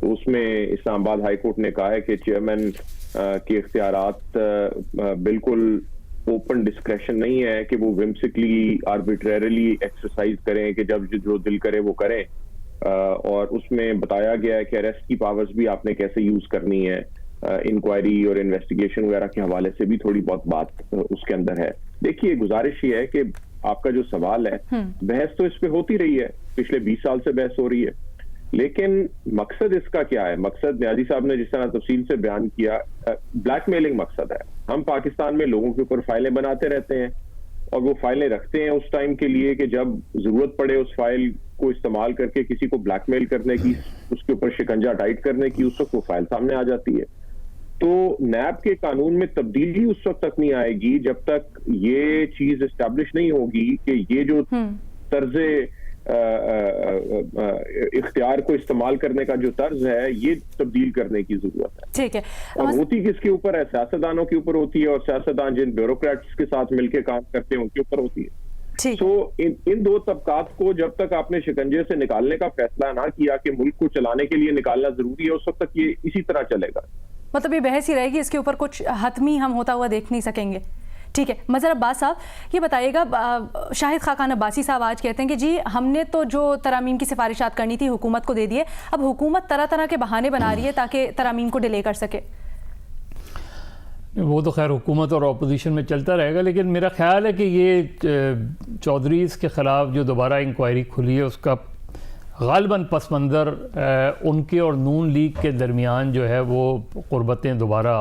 تو اس میں اسلام آباد ہائی کورٹ نے کہا ہے کہ چیئرمین کے اختیارات بالکل اوپن ڈسکریشن نہیں ہے کہ وہ ومسکلی آربیٹریرلی ایکسرسائز کریں کہ جب جو دل کرے وہ کریں، اور اس میں بتایا گیا ہے کہ اریسٹ کی پاورز بھی آپ نے کیسے یوز کرنی ہے، انکوائری اور انویسٹیگیشن وغیرہ کے حوالے سے بھی تھوڑی بہت بات اس کے اندر ہے. دیکھیے گزارش یہ ہے کہ آپ کا جو سوال ہے، بحث تو اس پہ ہوتی رہی ہے، پچھلے 20 سال سے بحث ہو رہی ہے، لیکن مقصد اس کا کیا ہے؟ مقصد نیازی صاحب نے جس طرح تفصیل سے بیان کیا، بلیک میلنگ مقصد ہے. ہم پاکستان میں لوگوں کے اوپر فائلیں بناتے رہتے ہیں اور وہ فائلیں رکھتے ہیں اس ٹائم کے لیے کہ جب ضرورت پڑے اس فائل کو استعمال کر کے کسی کو بلیک میل کرنے کی، اس کے اوپر شکنجہ ٹائٹ کرنے کی، اس وقت وہ فائل سامنے آ جاتی ہے. تو نیب کے قانون میں تبدیلی اس وقت تک نہیں آئے گی جب تک یہ چیز اسٹیبلش نہیں ہوگی کہ یہ جو طرز اختیار کو استعمال کرنے کا جو طرز ہے یہ تبدیل کرنے کی ضرورت ہے. ٹھیک ہے. اور ہوتی کس کے اوپر ہے؟ سیاستدانوں کے اوپر ہوتی ہے، اور سیاستدان جن بیوروکریٹس کے ساتھ مل کے کام کرتے ہیں ان کے اوپر ہوتی ہے. تو ان دو طبقات کو جب تک آپ نے شکنجے سے نکالنے کا فیصلہ نہ کیا کہ ملک کو چلانے کے لیے نکالنا ضروری ہے، اس وقت تک یہ اسی طرح چلے گا. مطلب یہ بحث ہی رہے گی، اس کے اوپر کچھ حتمی ہم ہوتا ہوا دیکھ نہیں سکیں گے. ٹھیک ہے. مظہر عباس صاحب یہ بتائیے گا، شاہد خاقان عباسی صاحب آج کہتے ہیں کہ جی ہم نے تو جو ترامیم کی سفارشات کرنی تھی حکومت کو دے دیے، اب حکومت طرح طرح کے بہانے بنا رہی ہے تاکہ ترامیم کو ڈیلے کر سکے. وہ تو خیر حکومت اور اپوزیشن میں چلتا رہے گا، لیکن میرا خیال ہے کہ یہ چودھریز کے خلاف جو دوبارہ انکوائری کھلی ہے اس کا غالباً پس منظر ان کے اور نون لیگ کے درمیان جو ہے وہ قربتیں دوبارہ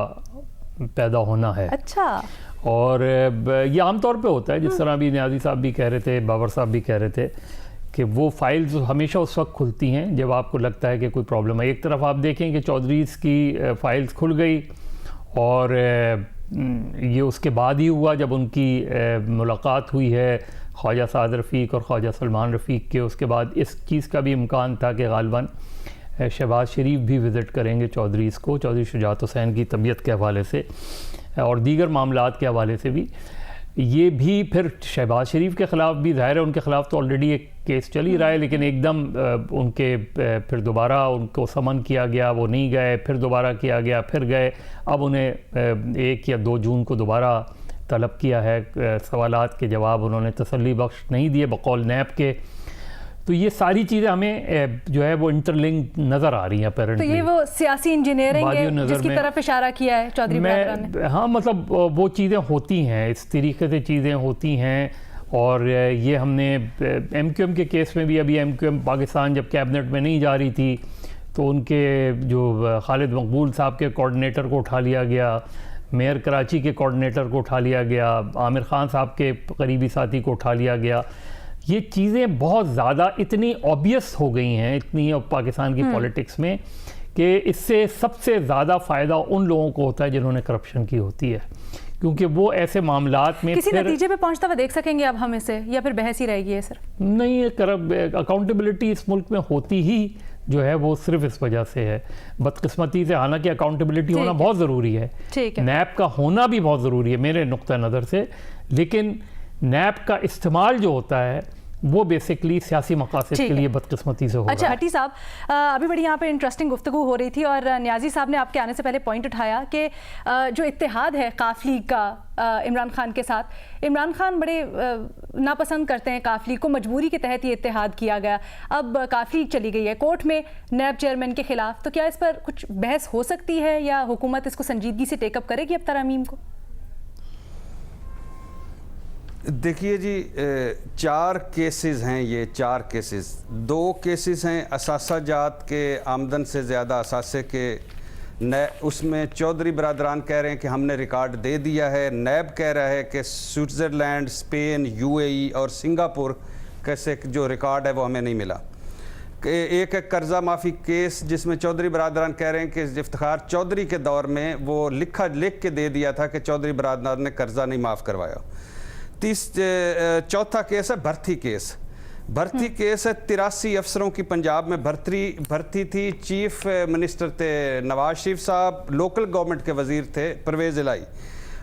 پیدا ہونا ہے. اچھا. اور یہ عام طور پہ ہوتا ہے، جس طرح بھی نیازی صاحب بھی کہہ رہے تھے، بابر صاحب بھی کہہ رہے تھے کہ وہ فائلز ہمیشہ اس وقت کھلتی ہیں جب آپ کو لگتا ہے کہ کوئی پرابلم ہے. ایک طرف آپ دیکھیں کہ چودھریز کی فائلز کھل گئی اور یہ اس کے بعد ہی ہوا جب ان کی ملاقات ہوئی ہے خواجہ سعد رفیق اور خواجہ سلمان رفیق کے. اس کے بعد اس چیز کا بھی امکان تھا کہ غالباً شہباز شریف بھی وزٹ کریں گے چودھریز کو، چودھری شجاعت حسین کی طبیعت کے حوالے سے اور دیگر معاملات کے حوالے سے بھی. یہ بھی پھر شہباز شریف کے خلاف بھی ظاہر ہے، ان کے خلاف تو آلریڈی ایک کیس چل ہی رہا ہے، لیکن ایک دم ان کے پھر دوبارہ ان کو سمن کیا گیا، وہ نہیں گئے، پھر دوبارہ کیا گیا، پھر گئے. اب انہیں 1 یا 2 جون کو دوبارہ طلب کیا ہے. سوالات کے جواب انہوں نے تسلی بخش نہیں دیے بقول نیب کے. تو یہ ساری چیزیں ہمیں جو ہے وہ انٹرلنک نظر آ رہی ہیں اپیرنٹلی. تو یہ وہ سیاسی انجینئرنگ ہے جس کی طرف اشارہ کیا ہے چودھری برادران نے. ہاں مطلب وہ چیزیں ہوتی ہیں، اس طریقے سے چیزیں ہوتی ہیں. اور یہ ہم نے ایم کیو ایم کے کیس میں بھی، ابھی ایم کیو ایم پاکستان جب کیبنٹ میں نہیں جا رہی تھی تو ان کے جو خالد مقبول صاحب کے کوارڈینیٹر کو اٹھا لیا گیا، میئر کراچی کے کوارڈینیٹر کو اٹھا لیا گیا، عامر خان صاحب کے قریبی ساتھی کو اٹھا لیا گیا. یہ چیزیں بہت زیادہ اتنی آبیس ہو گئی ہیں اتنی پاکستان کی پولیٹکس میں کہ اس سے سب سے زیادہ فائدہ ان لوگوں کو ہوتا ہے جنہوں نے کرپشن کی ہوتی ہے، کیونکہ وہ ایسے معاملات میں کسی نتیجے پہ پہنچتا ہوا دیکھ سکیں گے اب ہم اسے، یا پھر بحث ہی رہے گی؟ صرف نہیں، اکاؤنٹیبلٹی اس ملک میں ہوتی ہی جو ہے وہ صرف اس وجہ سے ہے، بدقسمتی سے. حالانکہ اکاؤنٹیبلٹی ہونا بہت ضروری ہے، نیب کا ہونا بھی بہت ضروری ہے میرے نقطہ نظر سے، لیکن نیب کا استعمال جو ہوتا ہے وہ بیسکلی سیاسی مقاصد کے لیے بدقسمتی سے ہو رہا ہے. اچھا ہٹی صاحب، ابھی بڑی یہاں پہ انٹرسٹنگ گفتگو ہو رہی تھی اور نیازی صاحب نے آپ کے آنے سے پہلے پوائنٹ اٹھایا کہ جو اتحاد ہے قاف لیگ کا عمران خان کے ساتھ، عمران خان بڑے ناپسند کرتے ہیں قاف لیگ کو، مجبوری کے تحت یہ اتحاد کیا گیا. اب قاف لیگ چلی گئی ہے کورٹ میں نیب چیئرمین کے خلاف، تو کیا اس پر کچھ بحث ہو سکتی ہے یا حکومت اس کو سنجیدگی سے ٹیک اپ کرے گی اب ترامیم کو؟ دیکھیے جی، 4 کیسز ہیں، یہ 4 کیسز، 2 کیسز ہیں اثاثہ جات کے آمدن سے زیادہ اثاثے کے. اس میں چودھری برادران کہہ رہے ہیں کہ ہم نے ریکارڈ دے دیا ہے، نیب کہہ رہا ہے کہ سوئٹزرلینڈ، اسپین، UAE اور سنگاپور کیسے جو ریکارڈ ہے وہ ہمیں نہیں ملا. ایک قرضہ معافی کیس جس میں چودھری برادران کہہ رہے ہیں کہ افتخار چودھری کے دور میں وہ لکھ کے دے دیا تھا کہ چودھری برادران نے قرضہ نہیں معاف کروایا. چوتھا کیس ہے بھرتی کیس. بھرتی کیس ہے 83 افسروں کی پنجاب میں بھرتی تھی. چیف منسٹر تھے نواز شریف صاحب، لوکل گورنمنٹ کے وزیر تھے پرویز الہی.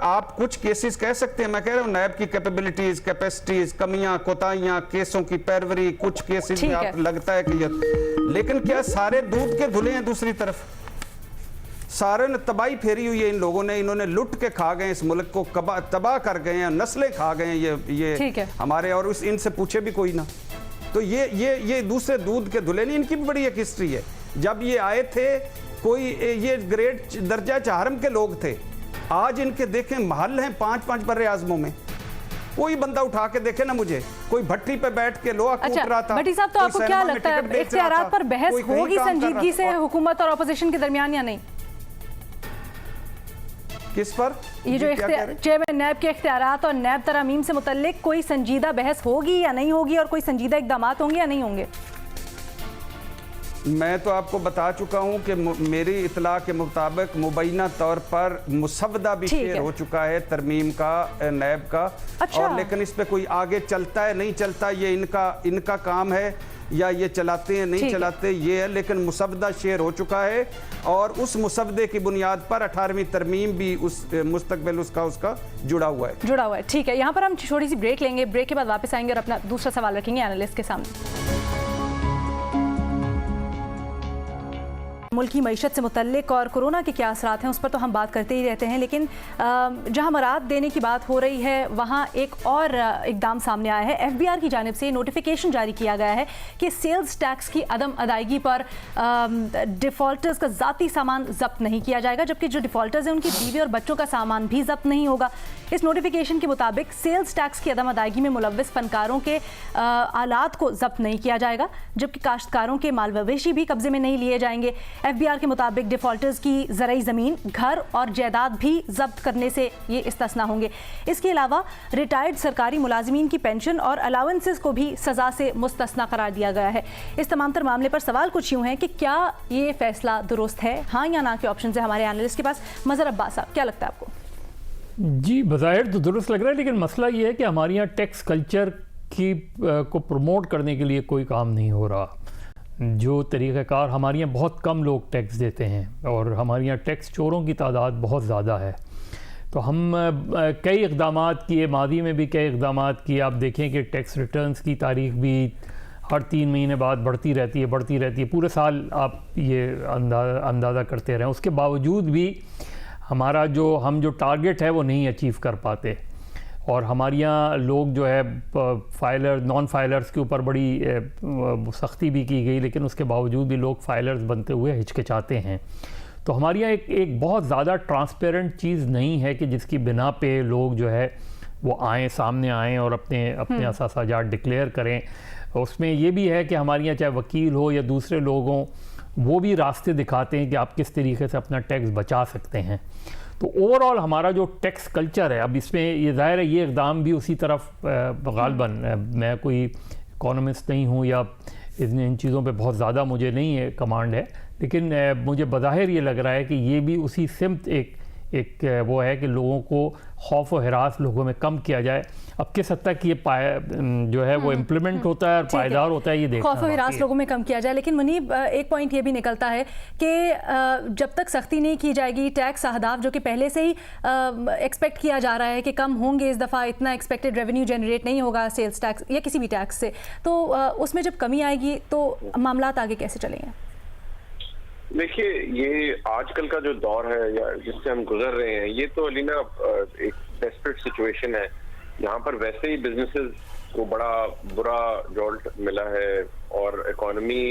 آپ کچھ کیسز کہہ سکتے ہیں، میں کہہ رہا ہوں نیب کی کیپیبلٹیز، کیپیسٹیز، کمیاں، کوتاہیاں، کیسوں کی پیروری، کچھ کیسز میں آپ لگتا ہے کہ یہ، لیکن کیا سارے دودھ کے دھلے ہیں؟ دوسری طرف سارے نے تباہی پھیری ہوئی ہے ان لوگوں نے، انہوں نے لٹ کے کھا گئے اس ملک کو، تباہ کر گئے ہیں، نسلیں کھا گئے ہیں یہ ہمارے، اور ان سے پوچھے بھی کوئی نہ. تو یہ دوسرے دودھ کے دھلے نہیں، ان کی بھی بڑی ایک ہسٹری ہے. جب یہ آئے تھے کوئی یہ گریڈ درجہ چہارم کے لوگ تھے، آج ان کے دیکھیں محل ہیں 5 بر اعظموں میں. کوئی بندہ اٹھا کے دیکھے نا مجھے، کوئی بھٹی پہ بیٹھ کے لوہا کوٹ رہا تھا. بھٹی صاحب تو آپ کو کیا لگتا ہے اختیارات پر بحث ہوگی سنجیدگی سے حکومت اور اپوزیشن کے درمیان یا نہیں؟ کس پر؟ یہ جو چیئرمین نیب کے اختیارات اور نیب ترامیم سے متعلق کوئی سنجیدہ بحث ہوگی یا نہیں ہوگی، اور کوئی سنجیدہ اقدامات ہوں گے یا نہیں ہوں گے؟ میں تو آپ کو بتا چکا ہوں کہ میری اطلاع کے مطابق مبینہ طور پر مسودہ بھی شیئر ہو چکا ہے ترمیم کا، نیب کا، اور لیکن اس پہ کوئی آگے چلتا ہے نہیں چلتا یہ ان کا کام ہے، یا یہ چلاتے ہیں نہیں چلاتے یہ ہے، لیکن مسودہ شیئر ہو چکا ہے، اور اس مسودے کی بنیاد پر 18ویں ترمیم بھی اس مستقبل اس کا جڑا ہوا ہے. ٹھیک ہے، یہاں پر ہم چھوٹی سی بریک لیں گے، بریک کے بعد واپس آئیں گے اور اپنا دوسرا سوال رکھیں گے اینالسٹ کے سامنے. ملکی معیشت سے متعلق اور کورونا کے کیا اثرات ہیں اس پر تو ہم بات کرتے ہی رہتے ہیں، لیکن جہاں مراد دینے کی بات ہو رہی ہے وہاں ایک اور اقدام سامنے آیا ہے. ایف بی آر کی جانب سے نوٹیفیکیشن جاری کیا گیا ہے کہ سیلز ٹیکس کی عدم ادائیگی پر ڈیفالٹرز کا ذاتی سامان ضبط نہیں کیا جائے گا، جبکہ جو ڈیفالٹرز ہیں ان کی بیوی اور بچوں کا سامان بھی ضبط نہیں ہوگا. اس نوٹیفیکیشن کے مطابق سیلز ٹیکس کی عدم ادائیگی میں ملوث فنکاروں کے آلات کو ضبط نہیں کیا جائے گا، جبکہ کاشتکاروں کے مال مویشی بھی قبضے میں نہیں لیے جائیں گے. ایف بی آر کے مطابق ڈیفالٹرز کی زرعی زمین، گھر اور جائیداد بھی ضبط کرنے سے یہ استثنا ہوں گے. اس کے علاوہ ریٹائرڈ سرکاری ملازمین کی پینشن اور الاؤنسز کو بھی سزا سے مستثنا قرار دیا گیا ہے. اس تمام تر معاملے پر سوال کچھ یوں ہیں کہ کیا یہ فیصلہ درست ہے؟ ہاں یا نہ کے آپشنز ہیں ہمارے اینالسٹ کے پاس. مظہر عباس صاحب، کیا لگتا ہے آپ کو؟ جی بظاہر تو درست لگ رہا ہے، لیکن مسئلہ یہ ہے کہ ہمارے یہاں ٹیکس کلچر کو پروموٹ کرنے کے لیے کوئی کام نہیں ہو رہا. جو طریقہ کار ہمارے یہاں بہت کم لوگ ٹیکس دیتے ہیں، اور ہمارے یہاں ٹیکس چوروں کی تعداد بہت زیادہ ہے. تو ہم کئی اقدامات کیے، ماضی میں بھی کئی اقدامات کیے. آپ دیکھیں کہ ٹیکس ریٹرنز کی تاریخ بھی ہر 3 مہینے بعد بڑھتی رہتی ہے. پورے سال آپ یہ اندازہ کرتے رہیں، اس کے باوجود بھی ہمارا جو ٹارگٹ ہے وہ نہیں اچیو کر پاتے. اور ہمارے یہاں لوگ جو ہے نان فائلرز کے اوپر بڑی سختی بھی کی گئی، لیکن اس کے باوجود بھی لوگ فائلرز بنتے ہوئے ہچکچاتے ہیں. تو ہمارے یہاں ایک بہت زیادہ ٹرانسپیرنٹ چیز نہیں ہے کہ جس کی بنا پہ لوگ جو ہے وہ سامنے آئیں اور اپنے اثاثہ جات ڈکلیئر کریں. اس میں یہ بھی ہے کہ ہمارے یہاں چاہے وکیل ہو یا دوسرے لوگ ہوں، وہ بھی راستے دکھاتے ہیں کہ آپ کس طریقے سے اپنا ٹیکس بچا سکتے ہیں. تو اوور آل ہمارا جو ٹیکس کلچر ہے، اب اس میں یہ ظاہر ہے یہ اقدام بھی اسی طرف غالباً، میں کوئی اکانومسٹ نہیں ہوں یا ان چیزوں پہ بہت زیادہ مجھے نہیں ہے کمانڈ ہے، لیکن مجھے بظاہر یہ لگ رہا ہے کہ یہ بھی اسی سمت ایک وہ ہے کہ لوگوں کو خوف و ہراس لوگوں میں کم کیا جائے. اب کس حد تک یہ جو ہے وہ امپلیمنٹ ہوتا ہے اور پائیدار ہوتا ہے یہ دیکھنا خوف و ہراس لوگوں میں کم کیا جائے. لیکن منیب، ایک پوائنٹ یہ بھی نکلتا ہے کہ جب تک سختی نہیں کی جائے گی، ٹیکس اہداف جو کہ پہلے سے ہی ایکسپیکٹ کیا جا رہا ہے کہ کم ہوں گے، اس دفعہ اتنا ایکسپیکٹڈ ریونیو جنریٹ نہیں ہوگا سیلز ٹیکس یا کسی بھی ٹیکس سے، تو اس میں جب کمی آئے گی تو معاملات آگے کیسے چلیں گے؟ دیکھیے، یہ آج کل کا جو دور ہے یا جس سے ہم گزر رہے ہیں، یہ تو علینا ایک ڈیسپریٹ سچویشن ہے. یہاں پر ویسے ہی بزنسز کو بڑا برا جولٹ ملا ہے، اور اکانومی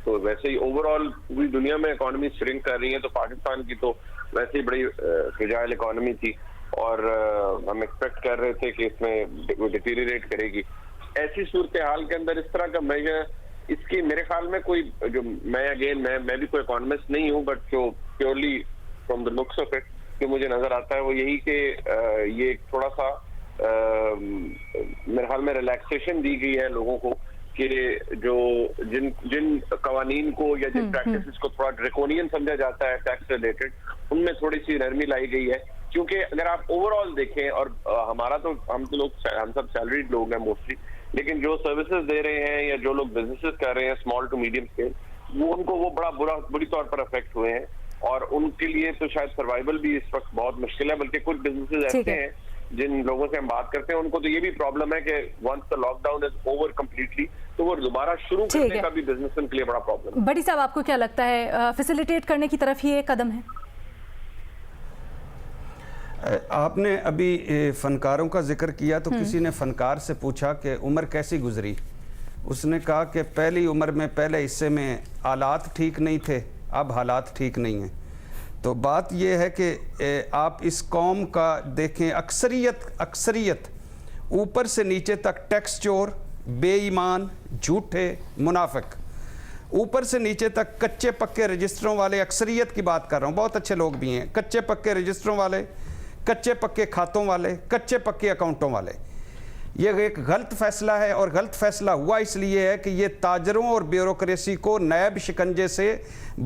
تو ویسے ہی اوور آل پوری دنیا میں اکانومی شرنک کر رہی ہے. تو پاکستان کی تو ویسے ہی بڑی فراجائل اکانومی تھی، اور ہم ایکسپیکٹ کر رہے تھے کہ اس میں ڈیٹیریٹ کرے گی. ایسی صورتحال کے اندر اس طرح کا میجر، اس کی میرے خیال میں کوئی جو میں بھی کوئی اکانومسٹ نہیں ہوں، بٹ جو purely from the looks of it جو مجھے نظر آتا ہے وہ یہی کہ یہ تھوڑا سا میرے خیال میں ریلیکسیشن دی گئی ہے لوگوں کو، کہ جو جن قوانین کو یا جن پریکٹسز کو تھوڑا ڈریکونین سمجھا جاتا ہے ٹیکس ریلیٹڈ، ان میں تھوڑی سی نرمی لائی گئی ہے. کیونکہ اگر آپ اوور آل دیکھیں، اور ہم سب سیلریڈ لوگ ہیں موسٹلی، لیکن جو سروسز دے رہے ہیں یا جو لوگ بزنسز کر رہے ہیں اسمال ٹو میڈیم اسکیل، وہ ان کو وہ بڑی طور پر افیکٹ ہوئے ہیں. اور ان کے لیے تو شاید سروائیول بھی اس وقت بہت مشکل ہے. بلکہ کچھ بزنسز ایسے ہیں جن لوگوں سے ہم بات کرتے ہیں ان کو تو یہ بھی پرابلم ہے کہ once the lock down is over completely تو وہ دوبارہ شروع کرنے کا بھی بزنس ان کے لیے بڑا پرابلم ہے. بڑی صاحب آپ کو کیا لگتا ہے فیسیلیٹیٹ کرنے کی طرف ہی ایک قدم ہے؟ آپ نے ابھی فنکاروں کا ذکر کیا تو کسی نے فنکار سے پوچھا کہ عمر کیسی گزری. اس نے کہا کہ پہلی عمر میں پہلے حصے میں آلات ٹھیک نہیں تھے، اب حالات ٹھیک نہیں ہیں. تو بات یہ ہے کہ آپ اس قوم کا دیکھیں اکثریت اوپر سے نیچے تک ٹیکس چور، بے ایمان، جھوٹے، منافق، اوپر سے نیچے تک کچے پکے رجسٹروں والے، اکثریت کی بات کر رہا ہوں، بہت اچھے لوگ بھی ہیں، کچے پکے رجسٹروں والے، کچے پکے کھاتوں والے، کچے پکے اکاؤنٹوں والے. یہ ایک غلط فیصلہ ہے اور غلط فیصلہ ہوا اس لیے ہے کہ یہ تاجروں اور بیوروکریسی کو نیب شکنجے سے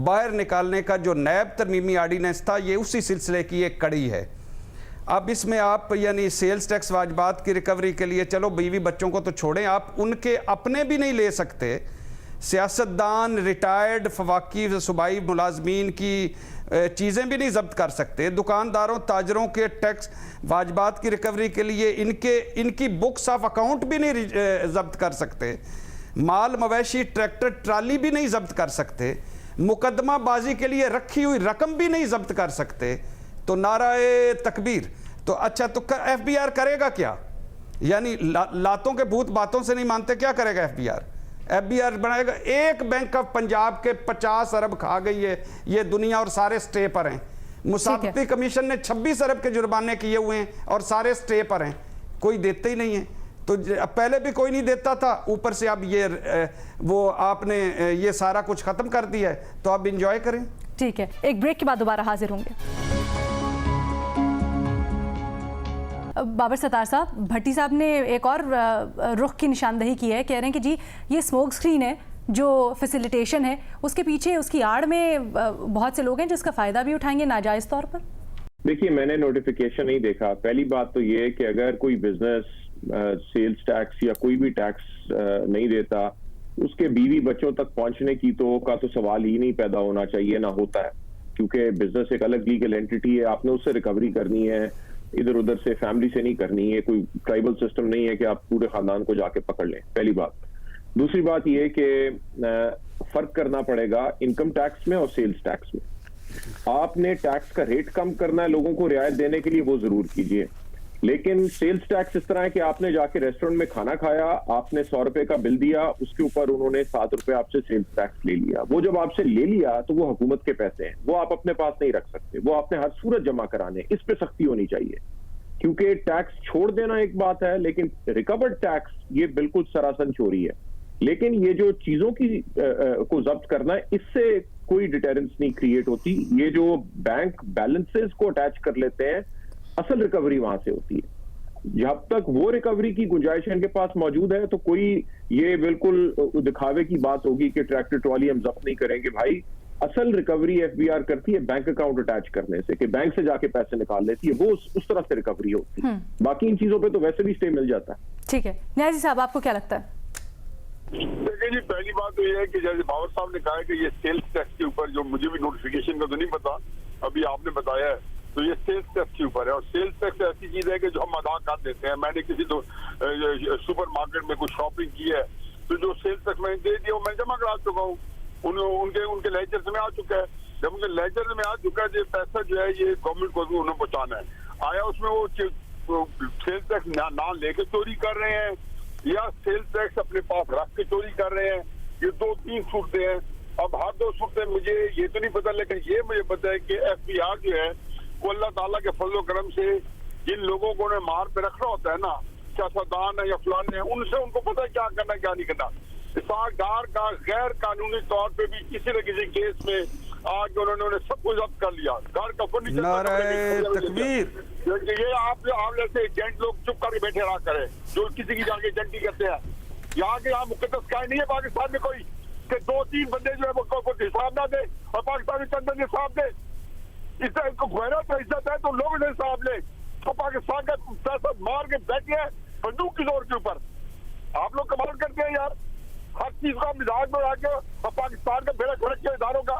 باہر نکالنے کا جو نیب ترمیمی آرڈیننس تھا یہ اسی سلسلے کی ایک کڑی ہے. اب اس میں آپ یعنی سیلز ٹیکس واجبات کی ریکوری کے لیے چلو بیوی بچوں کو تو چھوڑیں، آپ ان کے اپنے بھی نہیں لے سکتے. سیاستدان، ریٹائرڈ فوقی صوبائی ملازمین کی چیزیں بھی نہیں ضبط کر سکتے. دکانداروں، تاجروں کے ٹیکس واجبات کی ریکوری کے لیے ان کی بکس آف اکاؤنٹ بھی نہیں ضبط کر سکتے. مال مویشی، ٹریکٹر، ٹرالی بھی نہیں ضبط کر سکتے. مقدمہ بازی کے لیے رکھی ہوئی رقم بھی نہیں ضبط کر سکتے. تو نعرہ تکبیر. تو اچھا تو ایف بی آر کرے گا کیا؟ یعنی لاتوں کے بھوت باتوں سے نہیں مانتے، کیا کرے گا F B R? F B R بنائے گا. ایک بینک آف پنجاب کے 50 ارب کھا گئی ہے یہ دنیا اور سارے سٹے پر ہیں. مسابقتی کمیشن نے 26 ارب کے جرمانے کیے ہوئے ہیں اور سارے سٹے پر ہیں، کوئی دیتے ہی نہیں ہے. تو پہلے بھی کوئی نہیں دیتا تھا، اوپر سے اب وہ آپ نے یہ سارا کچھ ختم کر دیا ہے تو آپ انجوائے کریں. ٹھیک ہے، ایک بریک کے بعد دوبارہ حاضر ہوں گے. بابر ستار صاحب، بھٹی صاحب نے ایک اور رخ کی نشاندہی کی ہے، کہہ رہے ہیں کہ جی یہ اسموک اسکرین ہے جو فیسیلیٹیشن ہے، اس کے پیچھے اس کی آڑ میں بہت سے لوگ ہیں جس کا فائدہ بھی اٹھائیں گے ناجائز طور پر. دیکھیے میں نے نوٹیفیکیشن نہیں دیکھا. پہلی بات تو یہ ہے کہ اگر کوئی بزنس سیلز ٹیکس یا کوئی بھی ٹیکس نہیں دیتا، اس کے بیوی بچوں تک پہنچنے کی تو سوال ہی نہیں پیدا ہونا چاہیے، نہ ہوتا ہے. کیونکہ بزنس ایک الگ لیگل اینٹی ہے، آپ نے اس سے ریکوری کرنی ہے، ادھر ادھر سے فیملی سے نہیں کرنی ہے. کوئی ٹرائبل سسٹم نہیں ہے کہ آپ پورے خاندان کو جا کے پکڑ لیں، پہلی بات. دوسری بات یہ کہ فرق کرنا پڑے گا انکم ٹیکس میں اور سیلز ٹیکس میں. آپ نے ٹیکس کا ریٹ کم کرنا ہے لوگوں کو رعایت دینے کے لیے، وہ ضرور کیجئے. لیکن سیلز ٹیکس اس طرح ہے کہ آپ نے جا کے ریسٹورنٹ میں کھانا کھایا، آپ نے 100 روپے کا بل دیا، اس کے اوپر انہوں نے 7 روپے آپ سے سیلز ٹیکس لے لیا. وہ جب آپ سے لے لیا تو وہ حکومت کے پیسے ہیں، وہ آپ اپنے پاس نہیں رکھ سکتے، وہ آپ نے ہر صورت جمع کرانے. اس پہ سختی ہونی چاہیے، کیونکہ ٹیکس چھوڑ دینا ایک بات ہے لیکن ریکورڈ ٹیکس یہ بالکل سراسر چوری ہے. لیکن یہ جو چیزوں کی کو ضبط کرنا ہے، اس سے کوئی ڈیٹرنس نہیں کریٹ ہوتی. یہ جو بینک بیلنسز کو اٹیچ کر لیتے ہیں، اصل ریکوری وہاں سے ہوتی ہے. جب تک وہ ریکوری کی گنجائش ان کے پاس موجود ہے تو کوئی یہ بالکل دکھاوے کی بات ہوگی کہ ٹریکٹر ٹرالی ہم ضبط نہیں کریں گے. بھائی اصل ریکوری ایف بی آر کرتی ہے بینک اکاؤنٹ اٹیچ کرنے سے، کہ بینک سے جا کے پیسے نکال لیتی ہے، وہ اس طرح سے ریکوری ہوتی ہے. باقی ان چیزوں پہ تو ویسے بھی اسٹے مل جاتا ہے. ٹھیک ہے، نیازی صاحب آپ کو کیا لگتا ہے؟ دیکھیں جی، پہلی بات تو یہ ہے کہ جیسے باور صاحب نے کہا ہے کہ یہ سیلز ٹیکس کے اوپر، جو مجھے بھی نوٹیفیکیشن کا تو نہیں پتا، ابھی آپ نے بتایا ہے، تو یہ سیلز ٹیکس کے اوپر ہے. اور سیلز ٹیکس ایسی چیز ہے کہ جو ہم ادا کر دیتے ہیں. میں نے کسی سپر مارکیٹ میں کچھ شاپنگ کی ہے تو جو سیلز ٹیکس میں نے دے دیا وہ میں جمع کرا چکا ہوں، ان کے لیجر سے میں آ چکا ہے. جب ان کے لیجر میں آ چکا ہے، یہ پیسہ جو ہے یہ گورنمنٹ کو انہیں پہنچانا ہے. آیا اس میں وہ سیلز ٹیکس نہ لے کے چوری کر رہے ہیں یا سیلز ٹیکس اپنے پاس رکھ کے چوری کر رہے ہیں، یہ 2-3 صورتیں ہیں. اب ہر 2 صورتیں مجھے یہ تو نہیں پتا، لیکن یہ مجھے پتا ہے کہ ایف بی آر جو ہے وہ اللہ تعالیٰ کے فضل و کرم سے جن لوگوں کو انہیں مار پہ رکھنا ہوتا ہے نا، سیاستدان ہے یا فلان ہے، ان سے ان کو پتا ہے کیا کرنا کیا نہیں کرنا. اسحاق کا غیر قانونی طور پہ بھی کسی نہ کسی کیس میں آج انہوں نے سب کچھ ضبط کر لیا. گھر کا فرنیچر، نعرہ تکبیر. یہ آپ جیسے ایجنٹ لوگ چپ کر کے بیٹھے رہا کرے جو کسی کی جا کے ایجنٹی کرتے ہیں. یہاں مقدس کائے نہیں ہے پاکستان میں کوئی کہ 2-3 بندے جو ہے وہ حساب نہ دے اور پاکستان میں چند بندے حساب دے. اس طرح کو غیرت اور عزت ہے تو لوگ نے حساب لے. تو پاکستان کا پیسہ مار کے بیٹھے ہیں بندوق کی زور کے اوپر. آپ لوگ کمال کرتے ہیں یار، ہر چیز کا مزاج بنا کے اور پاکستان کا بھیڑا کھڑک کے اداروں کا.